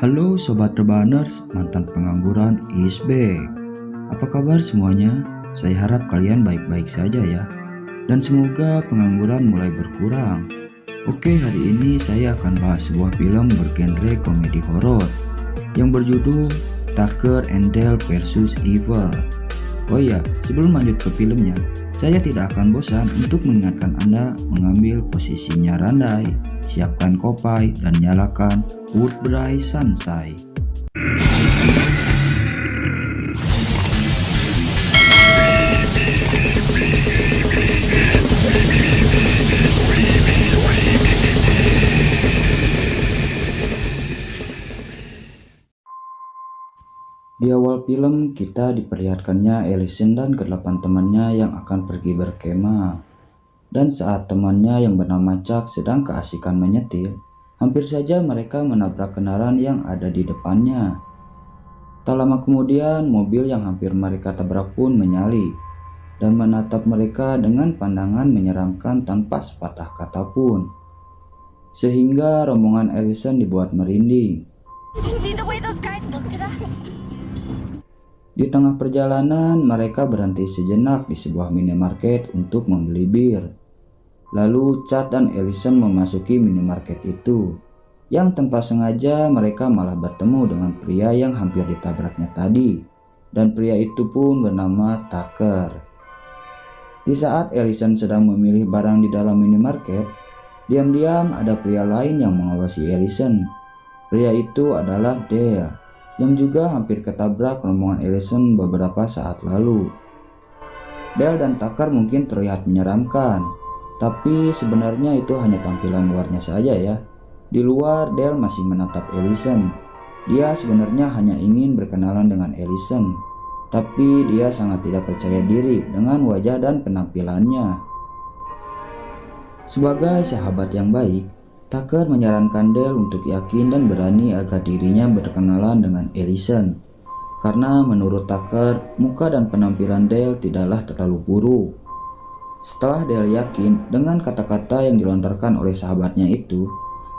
Halo Sobat Rebaners, mantan pengangguran is back. Apa kabar semuanya? Saya harap kalian baik-baik saja ya. Dan semoga pengangguran mulai berkurang. Oke, hari ini saya akan bahas sebuah film bergenre komedi horor yang berjudul Tucker and Dale vs Evil. Oh iya, sebelum lanjut ke filmnya, saya tidak akan bosan untuk mengingatkan Anda mengambil posisinya randai, siapkan kopai, dan nyalakan Woodbury Sunshine. Di awal film, kita diperlihatkannya Ellison dan ke-8 temannya yang akan pergi berkemah. Dan saat temannya yang bernama Chuck sedang keasikan menyetir, hampir saja mereka menabrak kendaraan yang ada di depannya. Tak lama kemudian, mobil yang hampir mereka tabrak pun menyalip dan menatap mereka dengan pandangan menyeramkan tanpa sepatah kata pun. Sehingga rombongan Ellison dibuat merinding. Di tengah perjalanan, mereka berhenti sejenak di sebuah minimarket untuk membeli bir. Lalu Chad dan Ellison memasuki minimarket itu, yang tanpa sengaja mereka malah bertemu dengan pria yang hampir ditabraknya tadi, dan pria itu pun bernama Tucker. Di saat Ellison sedang memilih barang di dalam minimarket, diam-diam ada pria lain yang mengawasi Ellison. Pria itu adalah Dale, yang juga hampir ketabrak rombongan Ellison beberapa saat lalu. Dale dan Tucker mungkin terlihat menyeramkan, tapi sebenarnya itu hanya tampilan luarnya saja ya. Di luar, Dale masih menatap Ellison. Dia sebenarnya hanya ingin berkenalan dengan Ellison, tapi dia sangat tidak percaya diri dengan wajah dan penampilannya. Sebagai sahabat yang baik, Tucker menyarankan Dale untuk yakin dan berani agar dirinya berkenalan dengan Ellison. Karena menurut Tucker, muka dan penampilan Dale tidaklah terlalu buruk. Setelah Dale yakin dengan kata-kata yang dilontarkan oleh sahabatnya itu,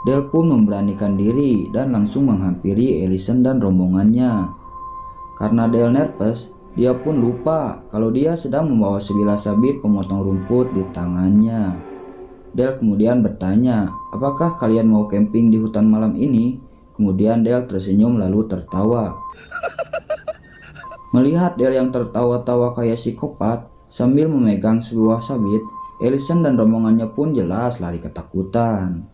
Dale pun memberanikan diri dan langsung menghampiri Ellison dan rombongannya. Karena Dale nervous, dia pun lupa kalau dia sedang membawa sebilah sabit pemotong rumput di tangannya. Dale kemudian bertanya, apakah kalian mau camping di hutan malam ini? Kemudian Dale tersenyum lalu tertawa. Melihat Dale yang tertawa-tawa kayak psikopat sambil memegang sebuah sabit, Ellison dan rombongannya pun jelas lari ketakutan.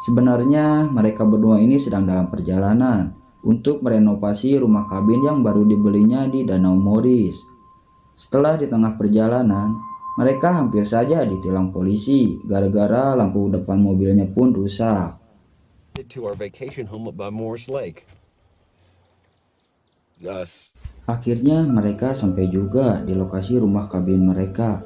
Sebenarnya mereka berdua ini sedang dalam perjalanan untuk merenovasi rumah kabin yang baru dibelinya di Danau Morris. Setelah di tengah perjalanan, mereka hampir saja ditilang polisi gara-gara lampu depan mobilnya pun rusak. Akhirnya mereka sampai juga di lokasi rumah kabin mereka.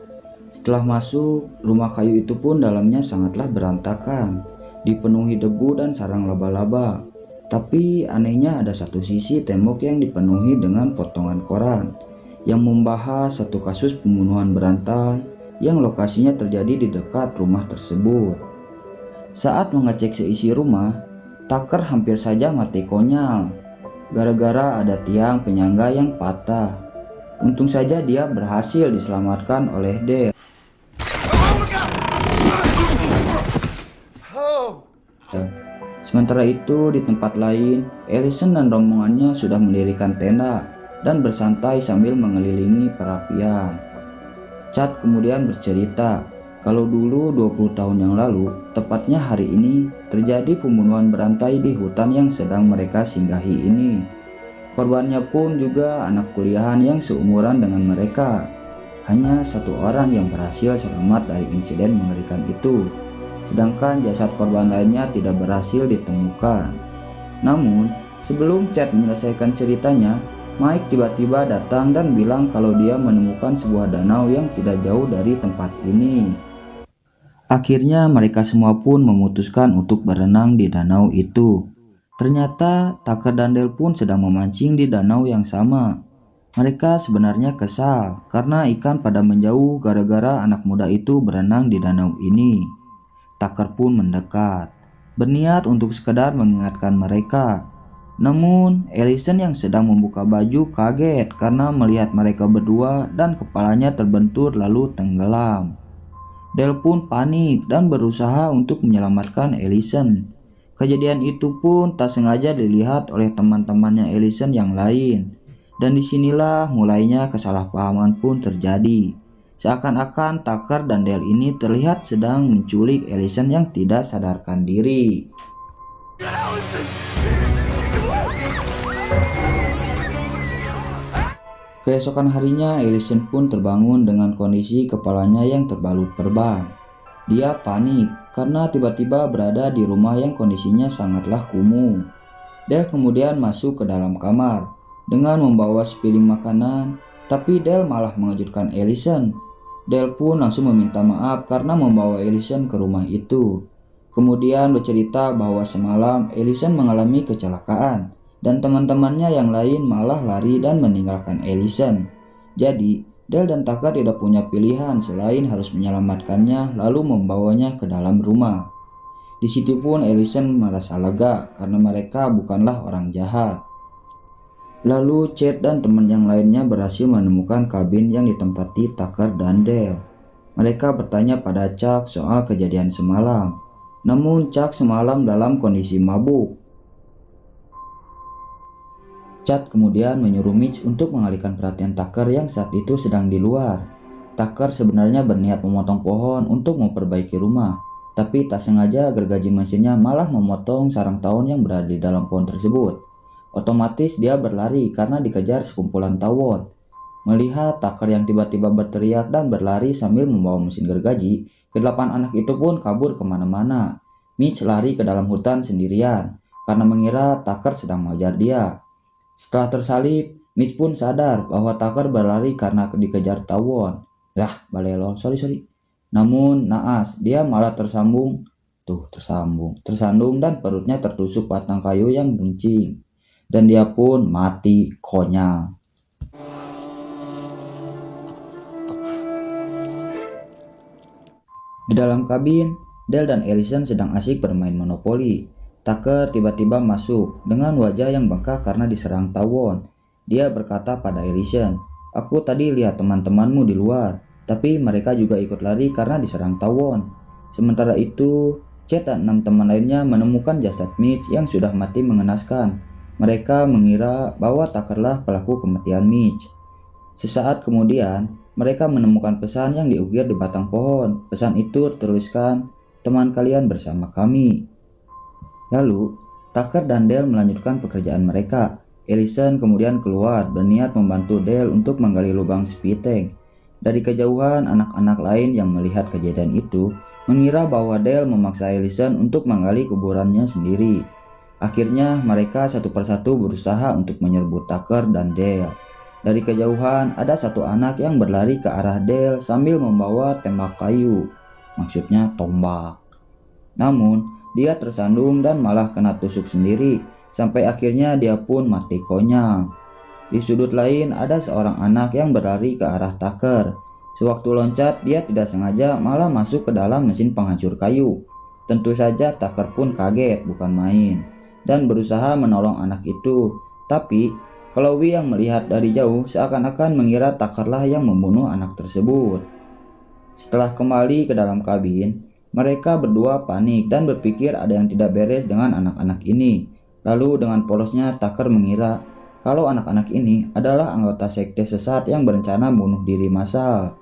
Setelah masuk, rumah kayu itu pun dalamnya sangatlah berantakan, dipenuhi debu dan sarang laba-laba. Tapi anehnya ada satu sisi tembok yang dipenuhi dengan potongan koran yang membahas satu kasus pembunuhan berantai yang lokasinya terjadi di dekat rumah tersebut. Saat mengecek seisi rumah, Tucker hampir saja mati konyol gara-gara ada tiang penyangga yang patah. Untung saja dia berhasil diselamatkan oleh Dale. Sementara itu di tempat lain, Ellison dan rombongannya sudah mendirikan tenda dan bersantai sambil mengelilingi perapian. Chad kemudian bercerita kalau dulu 20 tahun yang lalu, tepatnya hari ini, terjadi pembunuhan berantai di hutan yang sedang mereka singgahi ini. Korbannya pun juga anak kuliahan yang seumuran dengan mereka. Hanya satu orang yang berhasil selamat dari insiden mengerikan itu, sedangkan jasad korban lainnya tidak berhasil ditemukan. Namun, sebelum Chad menyelesaikan ceritanya, Mike tiba-tiba datang dan bilang kalau dia menemukan sebuah danau yang tidak jauh dari tempat ini. Akhirnya mereka semua pun memutuskan untuk berenang di danau itu. Ternyata Tucker dan Dale pun sedang memancing di danau yang sama. Mereka sebenarnya kesal karena ikan pada menjauh gara-gara anak muda itu berenang di danau ini. Tucker pun mendekat. berniat untuk sekedar mengingatkan mereka. Namun, Ellison yang sedang membuka baju kaget karena melihat mereka berdua dan kepalanya terbentur lalu tenggelam. Dale pun panik dan berusaha untuk menyelamatkan Ellison. Kejadian itu pun tak sengaja dilihat oleh teman-temannya Ellison yang lain. Dan disinilah mulainya kesalahpahaman pun terjadi. Seakan-akan Tucker dan Dale ini terlihat sedang menculik Ellison yang tidak sadarkan diri. Keesokan harinya, Ellison pun terbangun dengan kondisi kepalanya yang terbalut perban. Dia panik karena tiba-tiba berada di rumah yang kondisinya sangatlah kumuh. Dale kemudian masuk ke dalam kamar dengan membawa sepiring makanan, tapi Dale malah mengejutkan Ellison. Dale pun langsung meminta maaf karena membawa Ellison ke rumah itu. Kemudian bercerita bahwa semalam Ellison mengalami kecelakaan dan teman-temannya yang lain malah lari dan meninggalkan Ellison. Jadi, Dale dan Tucker tidak punya pilihan selain harus menyelamatkannya lalu membawanya ke dalam rumah. Di situ pun Ellison merasa lega karena mereka bukanlah orang jahat. Lalu Chad dan teman yang lainnya berhasil menemukan kabin yang ditempati Tucker dan Dale. Mereka bertanya pada Chuck soal kejadian semalam. Namun Chuck semalam dalam kondisi mabuk. Chad kemudian menyuruh Mitch untuk mengalihkan perhatian Tucker yang saat itu sedang di luar. Tucker sebenarnya berniat memotong pohon untuk memperbaiki rumah, tapi tak sengaja gergaji mesinnya malah memotong sarang tawon yang berada di dalam pohon tersebut. Otomatis dia berlari karena dikejar sekumpulan tawon. Melihat Tucker yang tiba-tiba berteriak dan berlari sambil membawa mesin gergaji, kedelapan anak itu pun kabur kemana-mana. Mitch lari ke dalam hutan sendirian karena mengira Tucker sedang mengejar dia. Setelah tersalib, Mitch pun sadar bahwa Tucker berlari karena dikejar tawon. Yah, balelo, sorry. Namun naas, dia malah tersandung dan perutnya tertusuk batang kayu yang runcing. Dan dia pun mati konyol. Di dalam kabin, Dale dan Ellison sedang asik bermain monopoli. Tucker tiba-tiba masuk dengan wajah yang bengkak karena diserang tawon. Dia berkata pada Ellison, "Aku tadi lihat teman-temanmu di luar, tapi mereka juga ikut lari karena diserang tawon." Sementara itu, Chad dan 6 teman lainnya menemukan jasad Mitch yang sudah mati mengenaskan. Mereka mengira bahwa Tuckerlah pelaku kematian Mitch. Sesaat kemudian, mereka menemukan pesan yang diukir di batang pohon. Pesan itu tertuliskan, "Teman kalian bersama kami." Lalu, Tucker dan Dale melanjutkan pekerjaan mereka. Ellison kemudian keluar berniat membantu Dale untuk menggali lubang septic tank. Dari kejauhan, anak-anak lain yang melihat kejadian itu mengira bahwa Dale memaksa Ellison untuk menggali kuburannya sendiri. Akhirnya, mereka satu persatu berusaha untuk menyerbu Tucker dan Dale. Dari kejauhan, ada satu anak yang berlari ke arah Dale sambil membawa tembak kayu, maksudnya tombak. Namun, dia tersandung dan malah kena tusuk sendiri, sampai akhirnya dia pun mati konyol. Di sudut lain ada seorang anak yang berlari ke arah Tucker. Sewaktu loncat, dia tidak sengaja malah masuk ke dalam mesin penghancur kayu. Tentu saja Tucker pun kaget bukan main, dan berusaha menolong anak itu. Tapi, Chloe yang melihat dari jauh seakan-akan mengira Tuckerlah yang membunuh anak tersebut. Setelah kembali ke dalam kabin, mereka berdua panik dan berpikir ada yang tidak beres dengan anak-anak ini. Lalu dengan polosnya Tucker mengira kalau anak-anak ini adalah anggota sekte sesat yang berencana bunuh diri massal.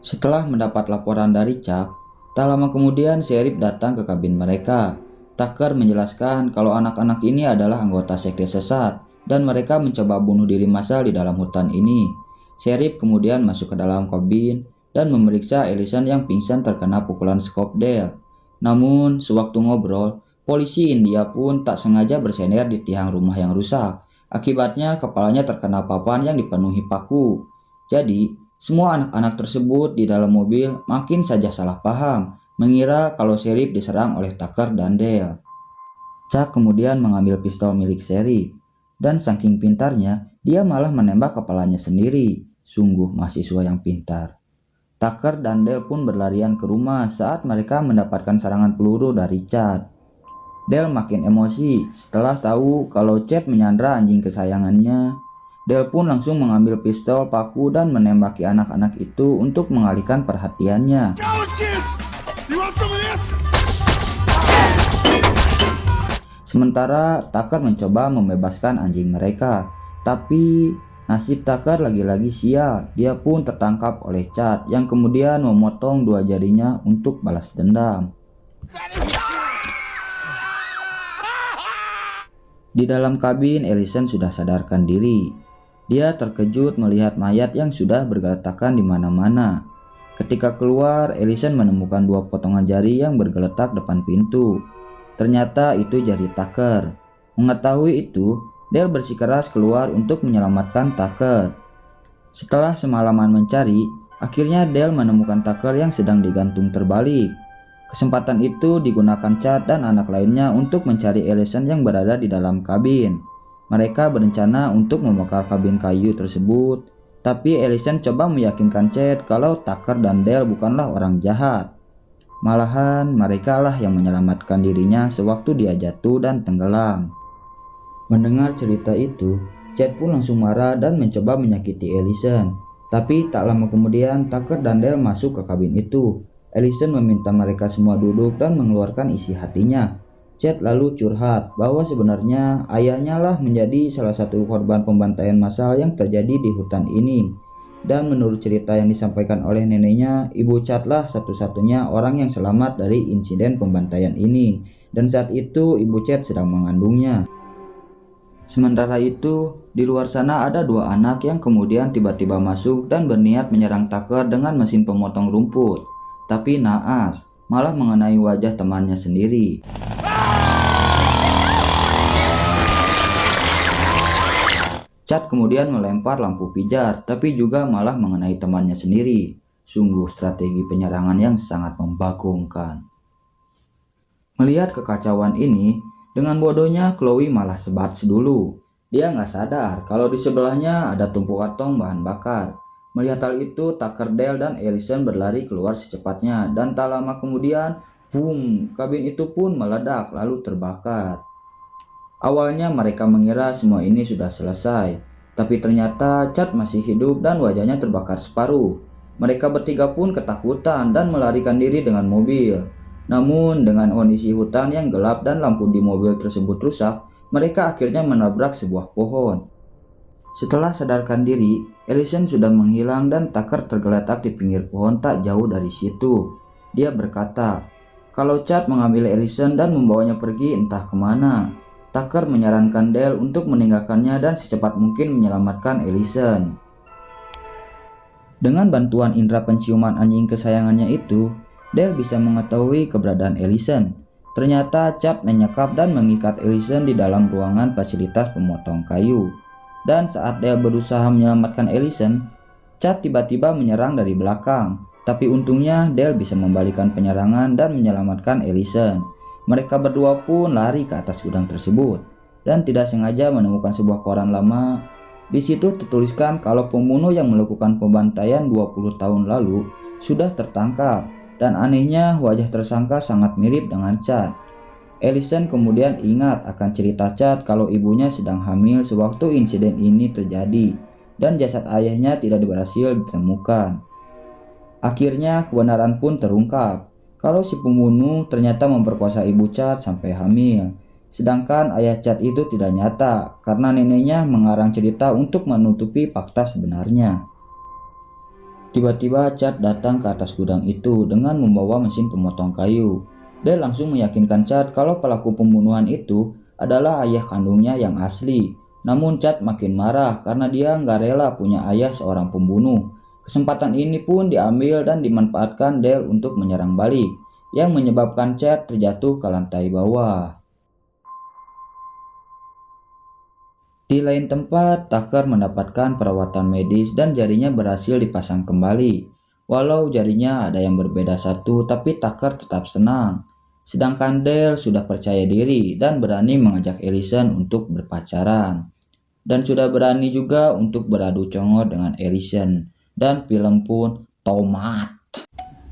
Setelah mendapat laporan dari Chuck, tak lama kemudian Sheriff datang ke kabin mereka. Tucker menjelaskan kalau anak-anak ini adalah anggota sekte sesat dan mereka mencoba bunuh diri massal di dalam hutan ini. Sheriff kemudian masuk ke dalam kabin dan memeriksa Ellison yang pingsan terkena pukulan skop Dale. Namun, sewaktu ngobrol, polisi India pun tak sengaja bersender di tiang rumah yang rusak. Akibatnya, kepalanya terkena papan yang dipenuhi paku. Jadi, semua anak-anak tersebut di dalam mobil makin saja salah paham, mengira kalau Sheriff diserang oleh Tucker dan Dale. Chuck kemudian mengambil pistol milik Sheriff, dan saking pintarnya, dia malah menembak kepalanya sendiri. Sungguh mahasiswa yang pintar. Tucker dan Dale pun berlarian ke rumah saat mereka mendapatkan serangan peluru dari Chad. Dale makin emosi setelah tahu kalau Chad menyandra anjing kesayangannya. Dale pun langsung mengambil pistol paku dan menembaki anak-anak itu untuk mengalihkan perhatiannya. Sementara Tucker mencoba membebaskan anjing mereka, tapi nasib Tucker lagi-lagi sial. Dia pun tertangkap oleh Chad yang kemudian memotong dua jarinya untuk balas dendam. Di dalam kabin, Ellison sudah sadarkan diri. Dia terkejut melihat mayat yang sudah bergeletakan di mana-mana. Ketika keluar, Ellison menemukan dua potongan jari yang bergeletak depan pintu. Ternyata itu jari Tucker. Mengetahui itu, Dale bersikeras keluar untuk menyelamatkan Tucker. Setelah semalaman mencari, akhirnya Dale menemukan Tucker yang sedang digantung terbalik. Kesempatan itu digunakan Chad dan anak lainnya untuk mencari Ellison yang berada di dalam kabin. Mereka berencana untuk membakar kabin kayu tersebut, tapi Ellison coba meyakinkan Chad kalau Tucker dan Dale bukanlah orang jahat. Malahan mereka lah yang menyelamatkan dirinya sewaktu dia jatuh dan tenggelam. Mendengar cerita itu, Chad pun langsung marah dan mencoba menyakiti Ellison. Tapi tak lama kemudian Tucker dan Dale masuk ke kabin itu. Ellison meminta mereka semua duduk dan mengeluarkan isi hatinya. Chad lalu curhat bahwa sebenarnya ayahnya lah menjadi salah satu korban pembantaian massal yang terjadi di hutan ini. Dan menurut cerita yang disampaikan oleh neneknya, ibu Chad lah satu-satunya orang yang selamat dari insiden pembantaian ini. Dan saat itu ibu Chad sedang mengandungnya. Sementara itu, di luar sana ada dua anak yang kemudian tiba-tiba masuk dan berniat menyerang Tucker dengan mesin pemotong rumput. Tapi naas, malah mengenai wajah temannya sendiri. Chad kemudian melempar lampu pijar, tapi juga malah mengenai temannya sendiri. Sungguh strategi penyerangan yang sangat membagongkan. Melihat kekacauan ini, dengan bodohnya Chloe malah sebat dulu. Dia nggak sadar kalau di sebelahnya ada tumpukan tong bahan bakar. Melihat hal itu, Tucker, Dale, dan Ellison berlari keluar secepatnya, dan tak lama kemudian, boom, kabin itu pun meledak lalu terbakar. Awalnya mereka mengira semua ini sudah selesai, tapi ternyata Chad masih hidup dan wajahnya terbakar separuh. Mereka bertiga pun ketakutan dan melarikan diri dengan mobil. Namun dengan kondisi hutan yang gelap dan lampu di mobil tersebut rusak, mereka akhirnya menabrak sebuah pohon. Setelah sadarkan diri, Ellison sudah menghilang dan Tucker tergeletak di pinggir pohon tak jauh dari situ. Dia berkata, kalau Chad mengambil Ellison dan membawanya pergi entah kemana. Tucker menyarankan Dale untuk meninggalkannya dan secepat mungkin menyelamatkan Ellison. Dengan bantuan indera penciuman anjing kesayangannya itu, Dale bisa mengetahui keberadaan Ellison. Ternyata Chad menyekap dan mengikat Ellison di dalam ruangan fasilitas pemotong kayu. Dan saat Dale berusaha menyelamatkan Ellison, Chad tiba-tiba menyerang dari belakang. Tapi untungnya Dale bisa membalikan penyerangan dan menyelamatkan Ellison. Mereka berdua pun lari ke atas gudang tersebut dan tidak sengaja menemukan sebuah koran lama. Di situ tertuliskan kalau pembunuh yang melakukan pembantaian 20 tahun lalu sudah tertangkap, dan anehnya wajah tersangka sangat mirip dengan Chad. Ellison kemudian ingat akan cerita Chad kalau ibunya sedang hamil sewaktu insiden ini terjadi, dan jasad ayahnya tidak berhasil ditemukan. Akhirnya kebenaran pun terungkap, kalau si pembunuh ternyata memperkosa ibu Chad sampai hamil. Sedangkan ayah Chad itu tidak nyata, karena neneknya mengarang cerita untuk menutupi fakta sebenarnya. Tiba-tiba Chad datang ke atas gudang itu dengan membawa mesin pemotong kayu. Dale langsung meyakinkan Chad kalau pelaku pembunuhan itu adalah ayah kandungnya yang asli. Namun Chad makin marah karena dia nggak rela punya ayah seorang pembunuh. Kesempatan ini pun diambil dan dimanfaatkan Dale untuk menyerang balik, yang menyebabkan Chad terjatuh ke lantai bawah. Di lain tempat, Tucker mendapatkan perawatan medis dan jarinya berhasil dipasang kembali. Walau jarinya ada yang berbeda satu, tapi Tucker tetap senang. Sedangkan Dale sudah percaya diri dan berani mengajak Ellison untuk berpacaran. Dan sudah berani juga untuk beradu congor dengan Ellison. Dan film pun tomat.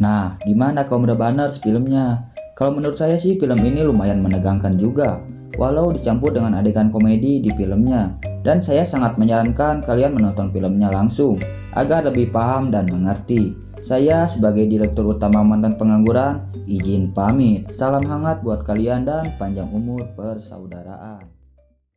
Nah, gimana kaum rebaners filmnya? Kalau menurut saya sih film ini lumayan menegangkan juga, walau dicampur dengan adegan komedi di filmnya. Dan saya sangat menyarankan kalian menonton filmnya langsung, agar lebih paham dan mengerti. Saya sebagai Direktur Utama Mantan Pengangguran, izin pamit. Salam hangat buat kalian dan panjang umur persaudaraan.